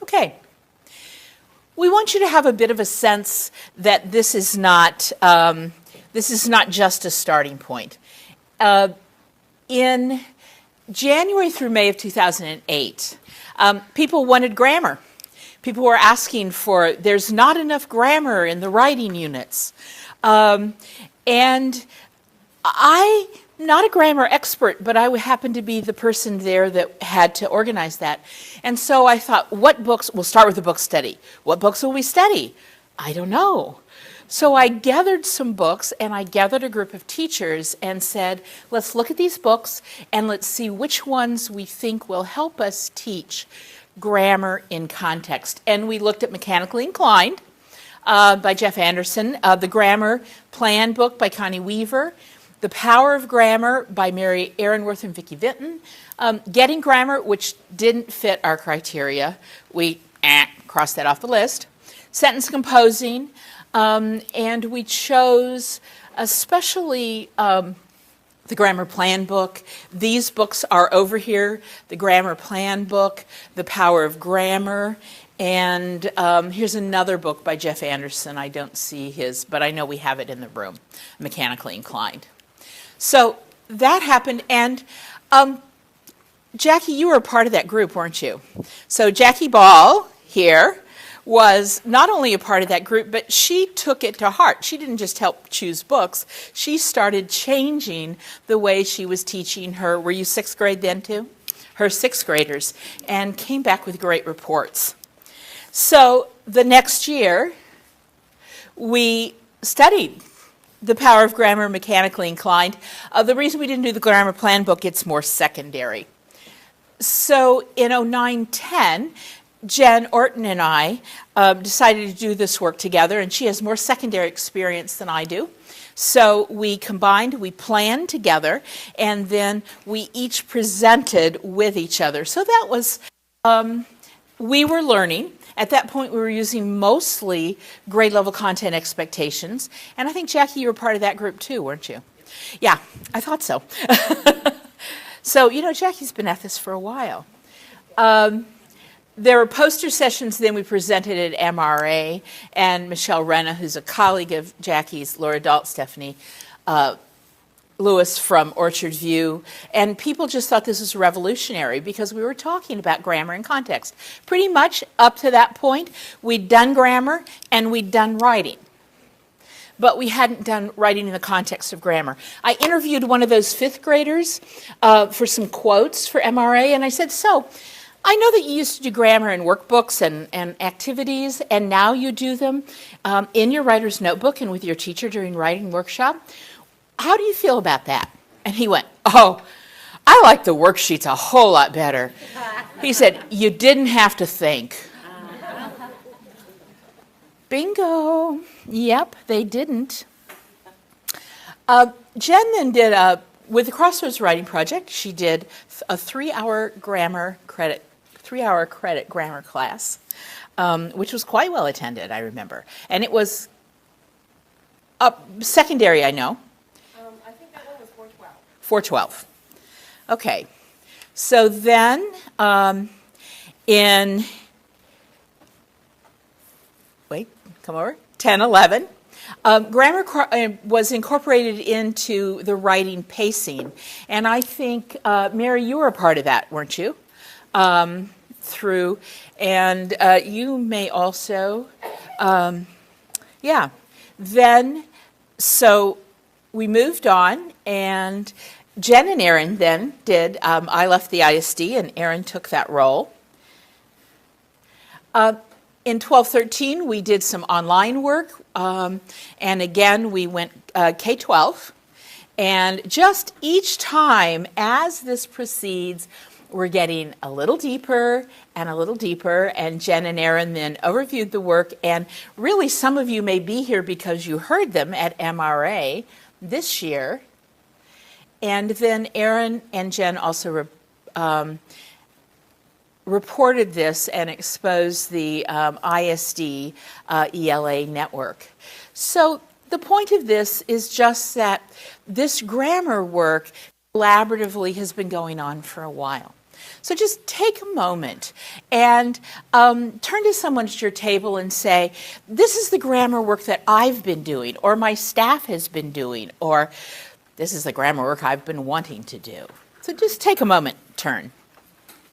Okay. We want you to have a bit of a sense that this is not just a starting point. In January through May of 2008, people wanted grammar. People were asking for, there's not enough grammar in the writing units. And I'm not a grammar expert, but I happened to be the person there that had to organize that. And so I thought, what books, we'll start with a book study. What books will we study? I don't know. So I gathered some books and I gathered a group of teachers and said, let's look at these books and let's see which ones we think will help us teach grammar in context. And we looked at Mechanically Inclined by Jeff Anderson, the Grammar Plan book by Connie Weaver, The Power of Grammar by Mary Aaronworth and Vicki Vinton, Getting Grammar, which didn't fit our criteria. We crossed that off the list. Sentence Composing, and we chose especially the Grammar Plan book. These books are over here, the Grammar Plan book, The Power of Grammar, and here's another book by Jeff Anderson. I don't see his, but I know we have it in the room, Mechanically Inclined. So that happened, and Jackie, you were a part of that group, weren't you? So Jackie Ball here was not only a part of that group, but she took it to heart. She didn't just help choose books. She started changing the way she was teaching her, were you sixth grade then too? Her sixth graders, and came back with great reports. So the next year, we studied The Power of Grammar, Mechanically Inclined. The reason we didn't do the Grammar Plan book, it's more secondary. So in 09-10, Jen Orton and I decided to do this work together, and she has more secondary experience than I do. So we combined, we planned together, and then we each presented with each other. So that was, we were learning. At that point, we were using mostly grade level content expectations. And I think, Jackie, you were part of that group too, weren't you? Yeah, I thought so. So, you know, Jackie's been at this for a while. There were poster sessions, then we presented at MRA, and Michelle Renna, who's a colleague of Jackie's, Laura Dalt, Stephanie Lewis from Orchard View, and people just thought this was revolutionary because we were talking about grammar in context. Pretty much up to that point, we'd done grammar and we'd done writing, but we hadn't done writing in the context of grammar. I interviewed one of those fifth graders for some quotes for MRA, and I said, so, I know that you used to do grammar in workbooks and activities, and now you do them in your writer's notebook and with your teacher during writing workshop. How do you feel about that? And he went, oh, I like the worksheets a whole lot better. He said, you didn't have to think. Bingo. Yep, they didn't. Jen then did, with the Crossroads Writing Project, she did a 3-hour credit grammar class, which was quite well attended, I remember. And it was secondary, I know. I think that one was 412. 412. Okay. So then in, come over, 10-11, grammar was incorporated into the writing pacing. And I think, Mary, you were a part of that, weren't you? Through, and you may also, yeah. Then, so we moved on, and Jen and Erin then did, I left the ISD, and Erin took that role. In 12-13, we did some online work, and again, we went K-12, and just each time as this proceeds, we're getting a little deeper, and Jen and Erin then overviewed the work, and really some of you may be here because you heard them at MRA this year, and then Erin and Jen also reported this and exposed the ISD ELA network. So the point of this is just that this grammar work collaboratively has been going on for a while. So just take a moment and turn to someone at your table and say, this is the grammar work that I've been doing, or my staff has been doing, or this is the grammar work I've been wanting to do. So just take a moment, turn.